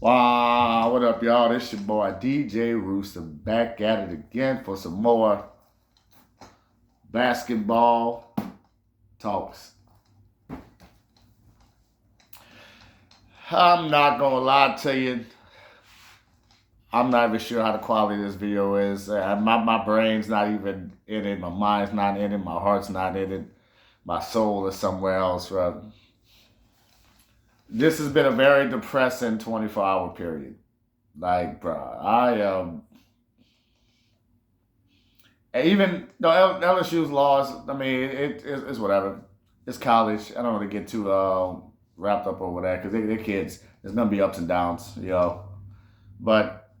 Wow, what up, y'all? This your boy DJ Rooster back at it again for some more basketball talks. I'm not gonna lie to you. I'm not even sure how the quality of this video is. My brain's not even in it. My mind's not in it. My heart's not in it. My soul is somewhere else. Right? This has been a very depressing 24-hour period. Like, bro, even though LSU's lost, I mean, it's whatever. It's college. I don't want to get too wrapped up over that because they're kids. There's gonna be ups and downs, you know. But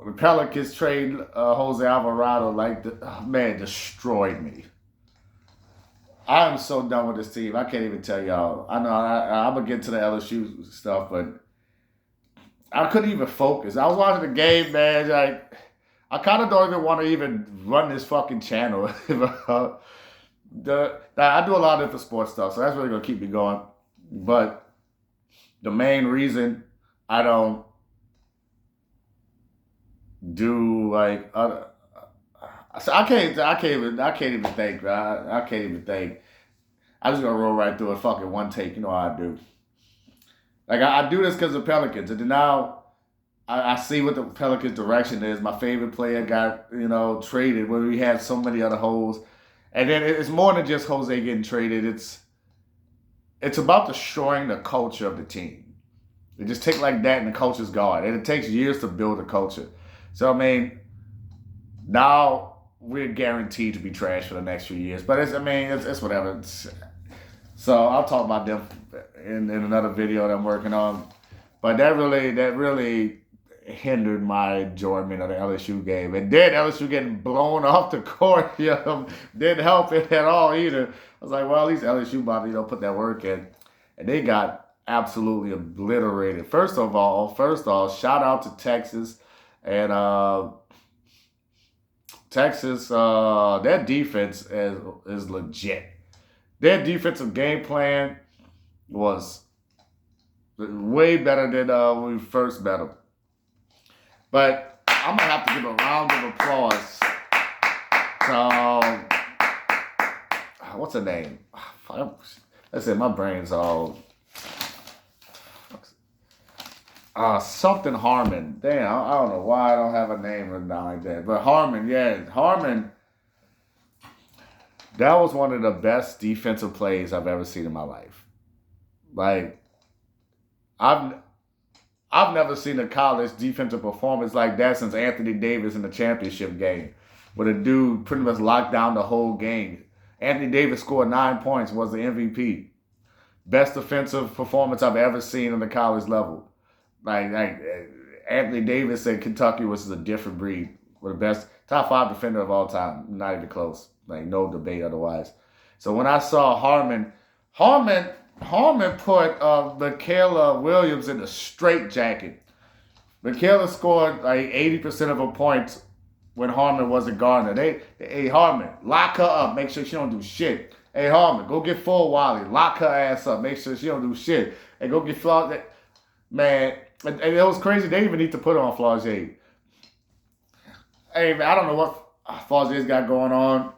the Pelicans trade Jose Alvarado, like, man, destroyed me. I am so done with this team. I can't even tell y'all. I know I'm gonna get to the LSU stuff, but I couldn't even focus. I was watching the game, man. Like, I kind of don't even want to even run this fucking channel. I do a lot of different sports stuff, so that's really gonna keep me going. But the main reason I don't do like other, so I can't even think, bro. I can't even think. I just gonna roll right through it, fucking one take. You know how I do. Like I do this because of Pelicans, and then now I see what the Pelicans' direction is. My favorite player got traded when we had so many other holes, and then it's more than just Jose getting traded. It's about destroying the culture of the team. They just take like that, and the culture's gone. And it takes years to build a culture. So I mean, now we're guaranteed to be trash for the next few years. But it's whatever. So I'll talk about them in another video that I'm working on. But that really hindered my enjoyment of the LSU game. And then LSU getting blown off the court, didn't help it at all either. I was like, well, at least LSU about to, put that work in. And they got absolutely obliterated. First off, shout out to Texas. And Texas, their defense is legit. Their defensive game plan was way better than when we first met them. But I'm gonna have to give a round of applause to what's her name? Let's say my brain's all something Harmon. Damn, I don't know why I don't have a name written down like that. But Harmon, yeah, Harmon. That was one of the best defensive plays I've ever seen in my life. Like, I've never seen a college defensive performance like that since Anthony Davis in the championship game, where the dude pretty much locked down the whole game. Anthony Davis scored 9 points, was the MVP. Best defensive performance I've ever seen on the college level. Like Anthony Davis at Kentucky was a different breed. One of the best, top 5 defender of all time. Not even close. Like, no debate otherwise. So when I saw Harmon put Michaela Williams in a straight jacket. Michaela scored like 80% of her points when Harmon wasn't guarding her. Hey, Harmon, lock her up. Make sure she don't do shit. Hey, Harmon, go get full Wally. Lock her ass up. Make sure she don't do shit. And go get Flaugier. Man, and it was crazy. They even need to put her on Flaugier. Hey, man, I don't know what Flaugier's got going on.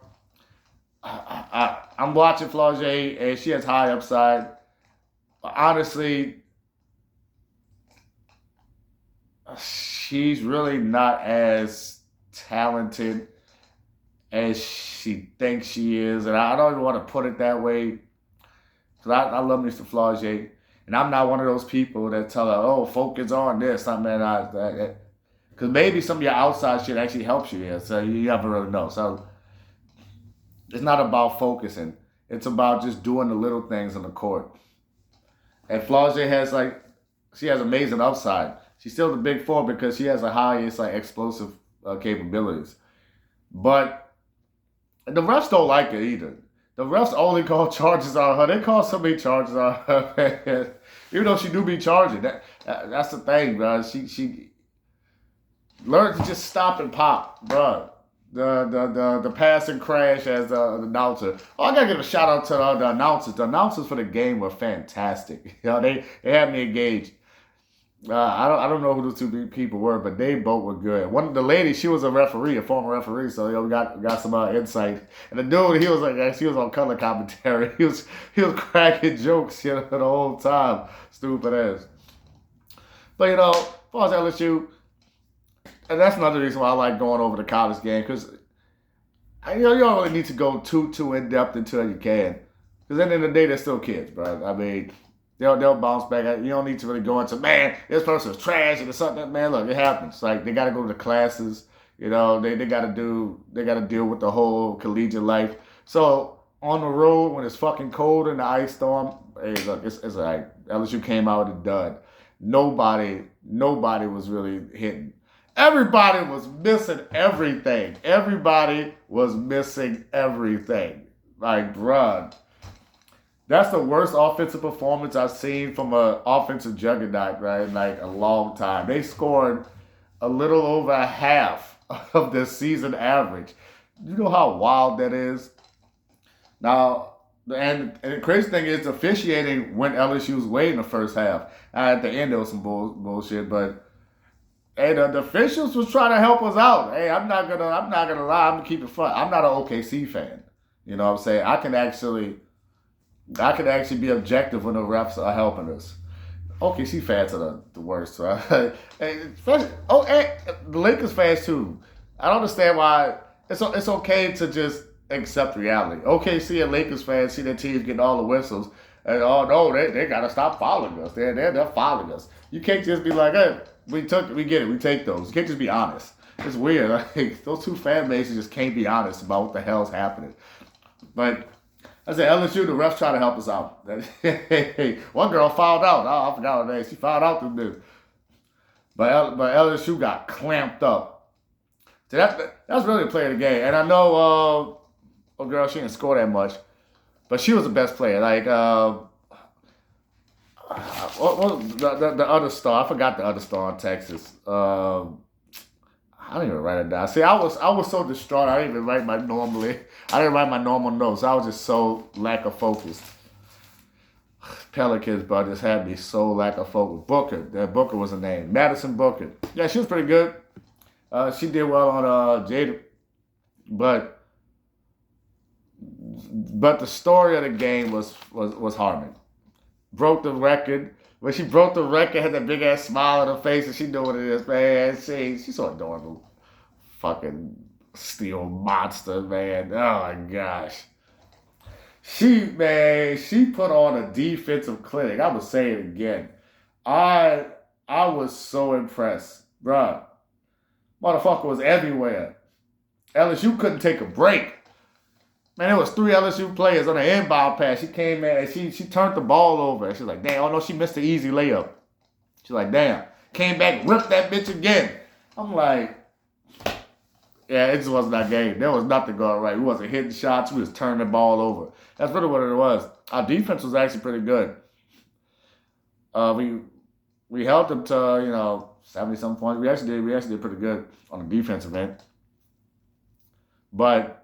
I'm watching Flaugier, and she has high upside. But honestly, she's really not as talented as she thinks she is. And I don't even want to put it that way. Because I love Mr. Flaugier. And I'm not one of those people that tell her, oh, focus on this. Because maybe some of your outside shit actually helps you here. So you never really know. So it's not about focusing. It's about just doing the little things on the court. And Flaugier she has amazing upside. She's still the big four because she has the highest explosive capabilities. But the refs don't like it either. The refs only call charges on her. They call so many charges on her. Even though she do be charging. That's the thing, bro. She learned to just stop and pop, bro. The passing crash as the announcer. Oh, I gotta give a shout out to the announcers. The announcers for the game were fantastic. They had me engaged. I don't know who the two people were, but they both were good. One the lady, she was a referee, a former referee, so we got some insight. And the dude, he was like, he was on color commentary. He was cracking jokes, the whole time. Stupid ass. But as far as LSU, and that's another reason why I like going over the college game because you don't really need to go too in depth until you can. Because at the end of the day, they're still kids, bro. I mean, they'll bounce back. You don't need to really go into man, this person's trash and something. Man, look, it happens. Like they got to go to the classes. They got to deal with the whole collegiate life. So on the road when it's fucking cold in the ice storm, hey, look, it's all right. LSU came out with a dud. Nobody was really hitting. Everybody was missing everything. Everybody was missing everything. Like, bruh, that's the worst offensive performance I've seen from an offensive juggernaut, right, in like a long time. They scored a little over half of their season average. You know how wild that is? Now, and the crazy thing is, officiating went LSU's way in the first half. At the end, there was some bullshit, but hey, the officials was trying to help us out. Hey, I'm not gonna lie. I'm gonna keep it fun. I'm not an OKC fan. You know what I'm saying? I can actually be objective when the refs are helping us. OKC fans are the worst, right? And the Lakers fans too. I don't understand why it's okay to just accept reality. OKC and Lakers fans see their teams getting all the whistles, and oh no, they gotta stop following us. They're following us. You can't just be like, hey, we get it, we take those. You can't just be honest. It's weird. Like, those two fan bases just can't be honest about what the hell's happening. But I said LSU, the refs try to help us out. One girl fouled out. Oh, I forgot her name. She fouled out the dude. But LSU got clamped up. So that's really the play of the game. And I know, girl, she didn't score that much, but she was the best player. Like, what the other star? I forgot the other star in Texas. I didn't even write it down. See, I was so distraught. I didn't even write my normal notes. I was just so lack of focus. Pelicans, but just had me so lack of focus. Booker was her name. Madison Booker. Yeah, she was pretty good. She did well on Jada, but the story of the game was Harmon. Broke the record. When she broke the record, had that big ass smile on her face, and she knew what it is, man. She's so adorable. Fucking steel monster, man. Oh my gosh. She put on a defensive clinic. I would say it again. I was so impressed, bruh. Motherfucker was everywhere. LSU couldn't take a break. Man, there was 3 LSU players on the inbound pass. She came in and she turned the ball over. And she's like, damn, oh no, she missed the easy layup. She's like, damn. Came back, ripped that bitch again. I'm like, yeah, it just wasn't that game. There was nothing going right. We wasn't hitting shots. We was turning the ball over. That's really what it was. Our defense was actually pretty good. We held them to 70-some points. We actually did pretty good on the defensive end, but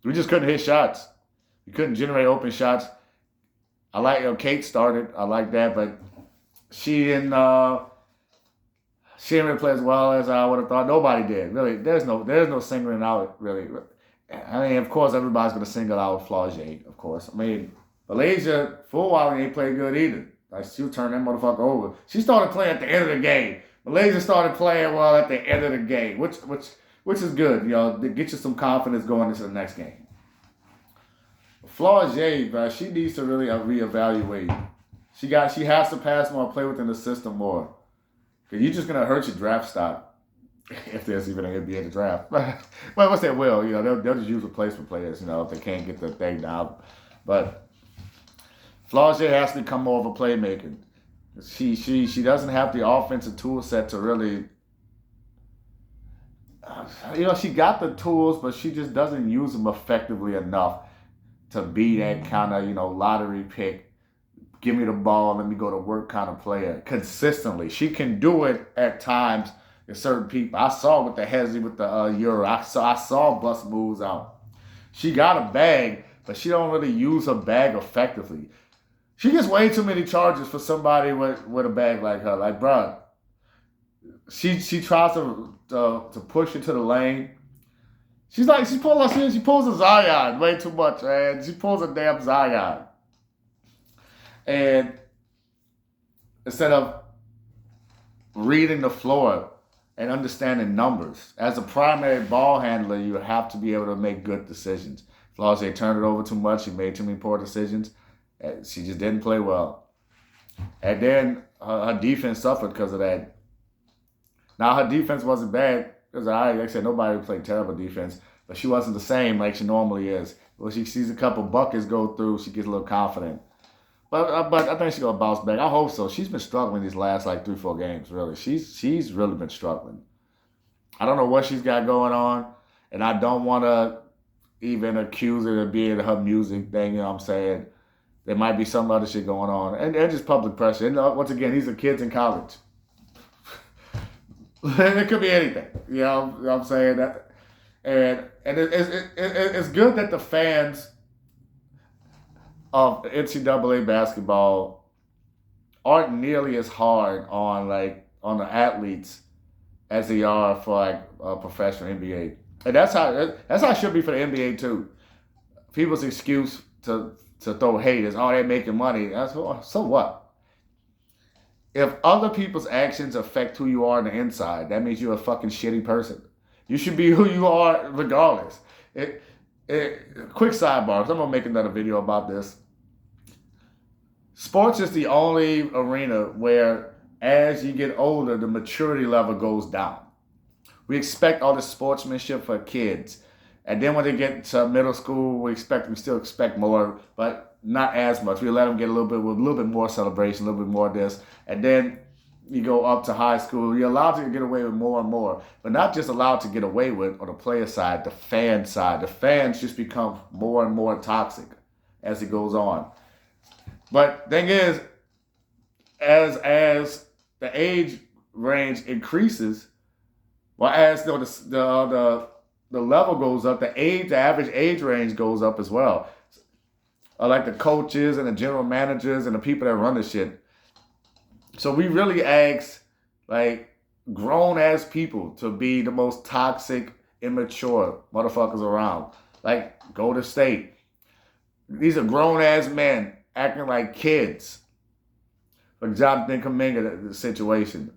we just couldn't hit shots. We couldn't generate open shots. I like Kate started. I like that, but she didn't really play as well as I would have thought. Nobody did. Really, there's no singling out, really. I mean, of course, everybody's going to single out Flaugier, of course. I mean, Malaysia, for a while, ain't played good either. Like, she'll turn that motherfucker over. She started playing at the end of the game. Malaysia started playing well at the end of the game, which is good, to get you some confidence going into the next game. Flaugier, bro, she needs to really reevaluate. She has to pass more, play within the system more. Because you're just going to hurt your draft stock if there's even an NBA to draft. Well, what's that will? They'll just use replacement players, if they can't get the thing down. But Flaugier has to become more of a playmaker. She doesn't have the offensive tool set to really... she got the tools, but she just doesn't use them effectively enough to be that kind of, lottery pick. Give me the ball, let me go to work kind of player consistently. She can do it at times with certain people. I saw with the Hezzy, with the Euro. I saw bust moves out. She got a bag, but she don't really use her bag effectively. She gets way too many charges for somebody with a bag like her. Like, bruh, she tries to push into the lane. She pulls a Zion way too much, man. She pulls a damn Zion. And instead of reading the floor and understanding numbers, as a primary ball handler, you have to be able to make good decisions. As long as they turned it over too much, she made too many poor decisions. She just didn't play well. And then her defense suffered because of that. Now, her defense wasn't bad because like I said, nobody played terrible defense, but she wasn't the same like she normally is. When she sees a couple buckets go through, she gets a little confident. But I think she's gonna bounce back. I hope so. She's been struggling these last like 3-4 games. Really, she's really been struggling. I don't know what she's got going on, and I don't want to even accuse her of being her music thing. You know what I'm saying? There might be some other shit going on, and just public pressure. And once again, these are kids in college. It could be anything. You know what I'm saying? And it's good that the fans of NCAA basketball aren't nearly as hard on the athletes as they are for professional NBA. And that's how it should be for the NBA too. People's excuse to throw hate is, oh, they're making money. So what? If other people's actions affect who you are on the inside, that means you're a fucking shitty person. You should be who you are regardless. Quick sidebar, because I'm going to make another video about this. Sports is the only arena where, as you get older, the maturity level goes down. We expect all this sportsmanship for kids. And then when they get to middle school, we still expect more, but not as much. We let them get a little bit more celebration, a little bit more of this. And then you go up to high school, you're allowed to get away with more and more. But not just allowed to get away with on the player side, the fan side. The fans just become more and more toxic as it goes on. But thing is, as the age range increases, well, as the level goes up, the average age range goes up as well. Like the coaches and the general managers and the people that run the shit. So we really ask like grown ass people to be the most toxic, immature motherfuckers around. Like go to state. These are grown ass men acting like kids. For Jonathan Kuminga, the situation.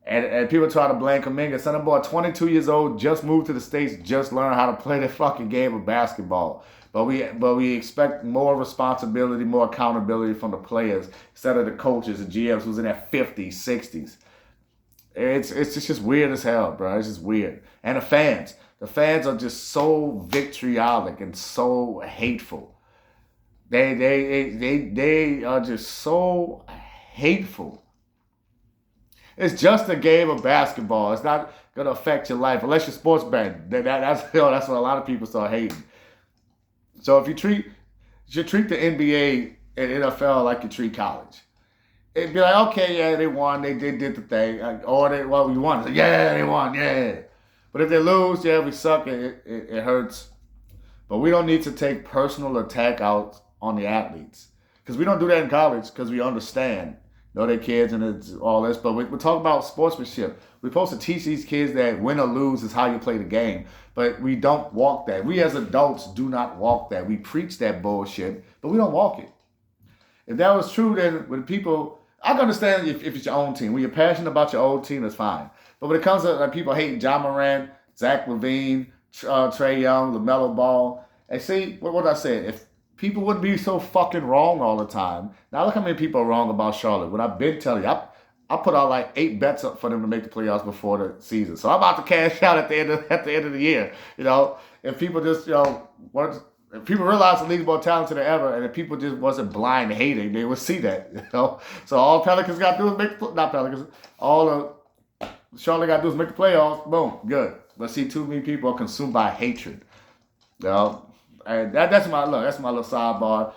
And people try to blame Kuminga. Son boy, 22 years old, just moved to the States, just learned how to play the fucking game of basketball. But we expect more responsibility, more accountability from the players instead of the coaches and GMs who's in their 50s, 60s. It's just weird as hell, bro. It's just weird. And the fans are just so vitriolic and so hateful. They are just so hateful. It's just a game of basketball. It's not gonna affect your life unless you're sports betting. That's what a lot of people start hating. So if you should treat the NBA and NFL like you treat college. It'd be like, okay, yeah, they won, they did the thing, we won. Like, yeah, they won, yeah. But if they lose, yeah, we suck. It hurts. But we don't need to take personal attack out on the athletes because we don't do that in college because we understand. They're kids and it's all this, but we're talking about sportsmanship. We're supposed to teach these kids that win or lose is how you play the game, but we don't walk that. We as adults do not walk that. We preach that bullshit, but we don't walk it. If that was true, then when people, I can understand if it's your own team. When you're passionate about your own team, that's fine. But when it comes to like people hating John Morant, Zach LaVine, Trae Young, LaMelo Ball, and see, what I said, if people wouldn't be so fucking wrong all the time. Now look how many people are wrong about Charlotte. When I've been telling you, I put out like 8 bets up for them to make the playoffs before the season. So I'm about to cash out at the end of the year. You know, if people just if people realize the league's more talented than ever, and if people just wasn't blind hating, they would see that. You know, so all Pelicans got to do is not Pelicans. All Charlotte got to do is make the playoffs. Boom, good. But see, too many people are consumed by hatred. You know. And that's my little sidebar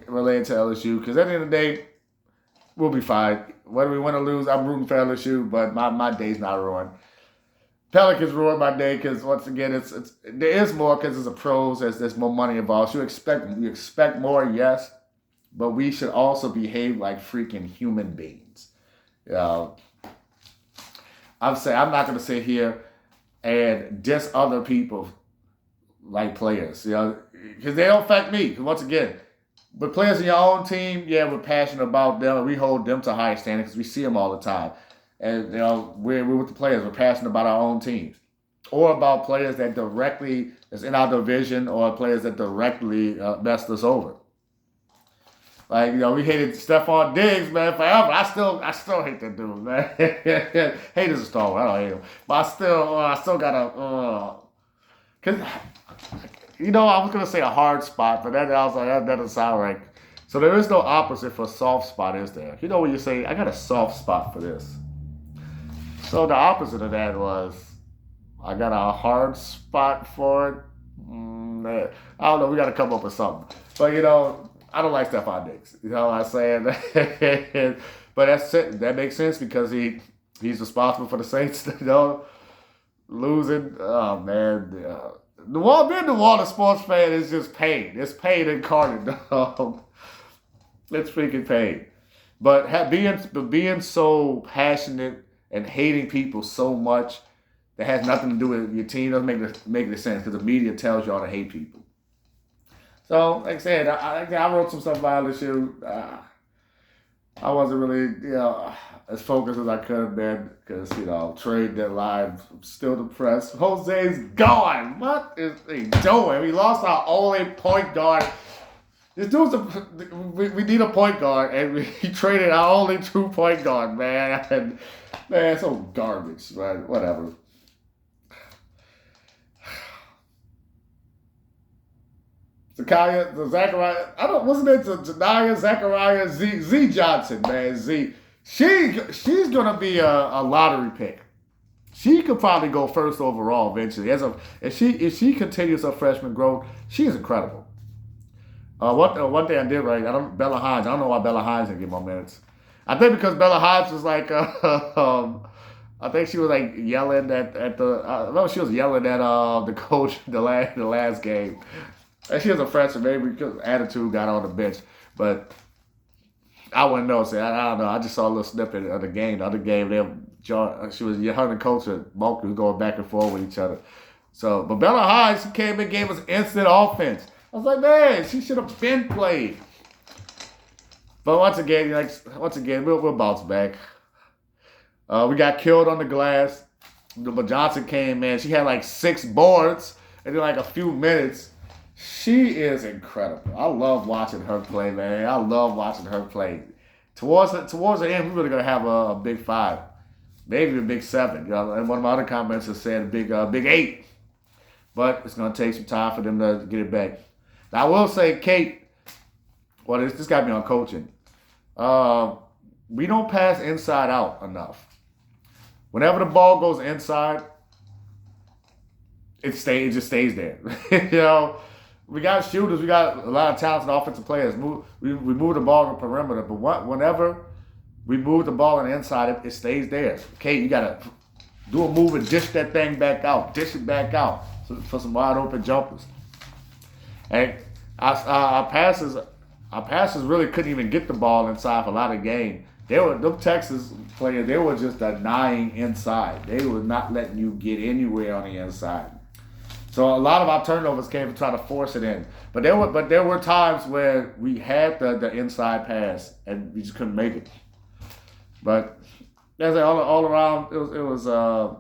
related to LSU. Because at the end of the day, we'll be fine. Whether we win or lose, I'm rooting for LSU, but my day's not ruined. Pelicans ruined my day because once again, there is more because it's a pros. There's more money involved. So you expect more, yes, but we should also behave like freaking human beings. Uh, I'm not going to sit here and diss other people like players, because they don't affect me. 'Cause once again, but players in your own team, yeah, we're passionate about them, and we hold them to high standards because we see them all the time. And we're with the players. We're passionate about our own teams, or about players that directly is in our division, or players that directly messed us over. Like, we hated Stephon Diggs, man, forever. I still hate that dude, man. Hate is a strong word. I don't hate him, but I still gotta, cause I was gonna say a hard spot, but I was like, that doesn't sound right. So there is no opposite for soft spot, is there? When you say I got a soft spot for this. So the opposite of that was I got a hard spot for it. I don't know. We got to come up with something. But I don't like Stephon Diggs. You know what I'm saying? But that makes sense because he's responsible for the Saints, losing. Oh man, being the Water sports fan is just pain. It's pain incarnate. It's freaking pain. But being so passionate and hating people so much that has nothing to do with your team doesn't make any sense because the media tells y'all to hate people. So, like I said, I wrote some stuff about LSU. I wasn't really, as focused as I could have been because, trade deadline, I'm still depressed. Jose's gone. What is he doing? We lost our only point guard. This dude's we need a point guard, and he traded our only true point guard, man. And, man, it's so garbage, right? Whatever. Zachariah, wasn't it Janiyah, Zachariah, Z Johnson, man, Z. She's gonna be a lottery pick. She could probably go first overall eventually. If she continues her freshman growth, she is incredible. One thing I did right, Bella Hines. I don't know why Bella Hines didn't get more minutes. I think because Bella Hines was like, I think she was like yelling she was yelling at the coach the last game. And she was a freshman, maybe because attitude got on the bench. But I wouldn't know. So I don't know. I just saw a little snippet of the game. The other game, she was her and coach both was going back and forth with each other. So, but Bella Hines, she came in, gave us instant offense. I was like, man, she should have been played. But once again, we'll bounce back. We got killed on the glass. But Johnson came in. She had like 6 boards and then like a few minutes. She is incredible. I love watching her play, man. I love watching her play. Towards the end, we're really gonna have a big 5, maybe a big 7. And one of my other comments has said a big 8. But it's gonna take some time for them to get it back. Now I will say, Kate. Well, this got me on coaching. We don't pass inside out enough. Whenever the ball goes inside, it just stays there. We got shooters. We got a lot of talented offensive players. We move the ball on the perimeter, but whenever we move the ball on the inside, it stays there. Okay, you got to do a move and dish that thing back out. Dish it back out for some wide open jumpers. And our passes really couldn't even get the ball inside for a lot of game. Them Texas players, they were just denying inside. They were not letting you get anywhere on the inside. So a lot of our turnovers came from trying to force it in. But there were times where we had the inside pass and we just couldn't make it. But as all around, it was a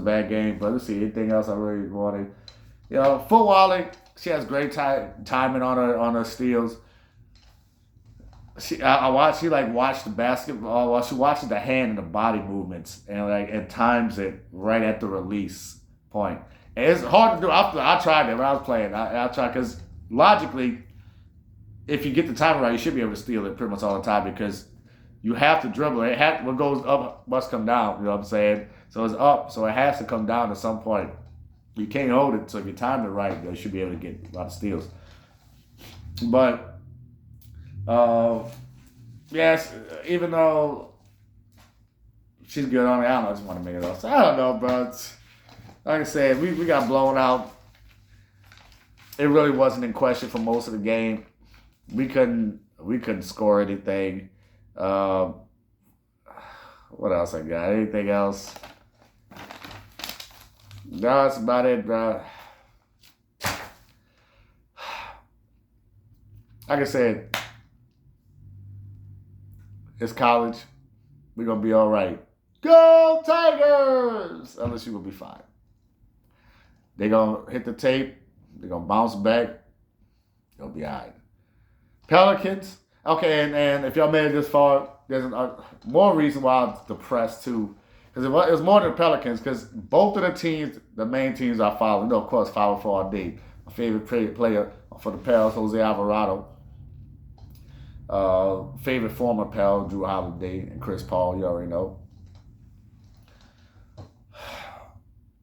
bad game. But let's see, anything else I really wanted. Footwalling, she has great timing on her steals. She watched the basketball. Well, she watches the hand and the body movements and times it right at the release point. And it's hard to do. I tried it when I was playing. I tried because logically, if you get the timing right, you should be able to steal it pretty much all the time because you have to dribble it. What goes up must come down. You know what I'm saying? So it's up, so it has to come down at some point. You can't hold it, so if you time it right, you should be able to get a lot of steals. But yes, even though she's good on it, I just want to make it up. So I don't know, bro. Like I said, we got blown out. It really wasn't in question for most of the game. we couldn't score anything. Uh, what else I got? Anything else? No, that's about it, bro. Like I said, it's college. We're gonna be all right. Go Tigers! LSU will be fine. They're gonna hit the tape. They're gonna bounce back. They'll be all right. Pelicans. Okay, and if y'all made it this far, there's more reason why I'm depressed too. Because it was more than the Pelicans, because both of the teams, the main teams I follow, of course, follow for all day. My favorite player for the Pels, Jose Alvarado. Favorite former Pel, Drew Holiday, and Chris Paul, you already know.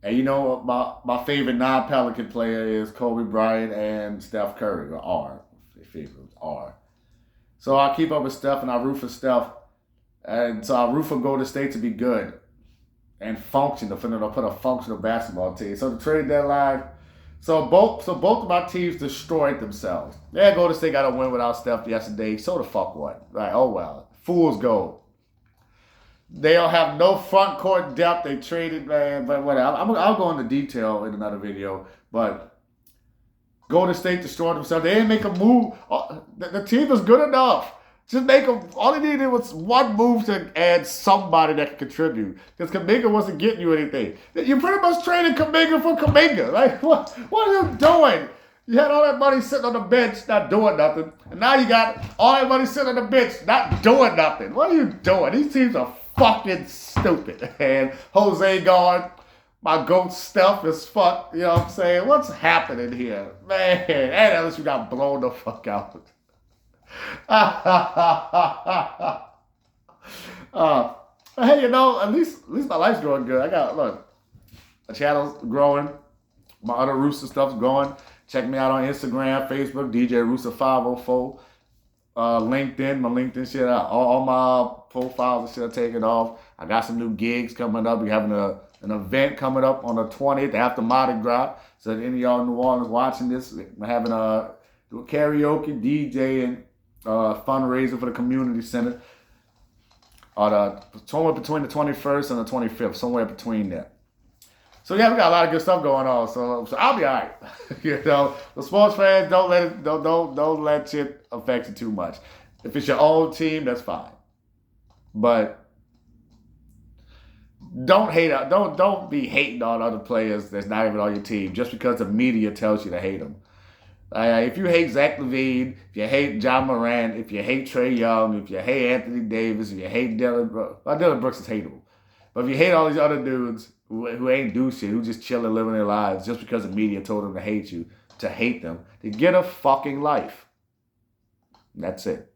And you know my favorite non-Pelican player is Kobe Bryant and Steph Curry, or R. Their favorite R. So I keep up with Steph and I root for Steph. And so I root for Golden State to be good and function, to put a functional basketball team. So the trade deadline, so both of my teams destroyed themselves. Yeah, Golden State got a win without Steph yesterday. So the fuck what? Like, oh well. Fool's gold. They don't have no front court depth. They traded, man, but whatever. I'll go into detail in another video. But Golden State destroyed themselves. They didn't make a move. The team is good enough. Just make them. All they needed was one move to add somebody that could contribute. Because Kuminga wasn't getting you anything. You pretty much traded Kuminga for Kuminga. Like, what are you doing? You had all that money sitting on the bench, not doing nothing. And now you got all that money sitting on the bench, not doing nothing. What are you doing? These teams are fucking stupid. And Jose gone. My GOAT Steph is fucked. You know what I'm saying? What's happening here? Man, and at least you got blown the fuck out. Hey, at least my life's going good. I got, look, the channel's growing. My other Rooster stuff's going. Check me out on Instagram, Facebook, DJ Rooster 504. LinkedIn, my LinkedIn shit out. All my profiles and shit are taken off. I got some new gigs coming up. We're having an event coming up on the 20th after Mardi Gras. So if any of y'all in New Orleans watching this, we're having a karaoke, DJ, and fundraiser for the community center. Somewhere between the 21st and the 25th, somewhere between there. So yeah, we got a lot of good stuff going on. So I'll be all right. The sports fans, don't let shit affect you too much. If it's your own team, that's fine. But don't be hating on other players that's not even on your team just because the media tells you to hate them. If you hate Zach LaVine, if you hate John Morant, if you hate Trae Young, if you hate Anthony Davis, if you hate Dylan Brooks, Dylan Brooks is hateable. But if you hate all these other dudes who ain't do shit, who just chilling, living their lives just because the media told them to hate you, to hate them, to get a fucking life. That's it.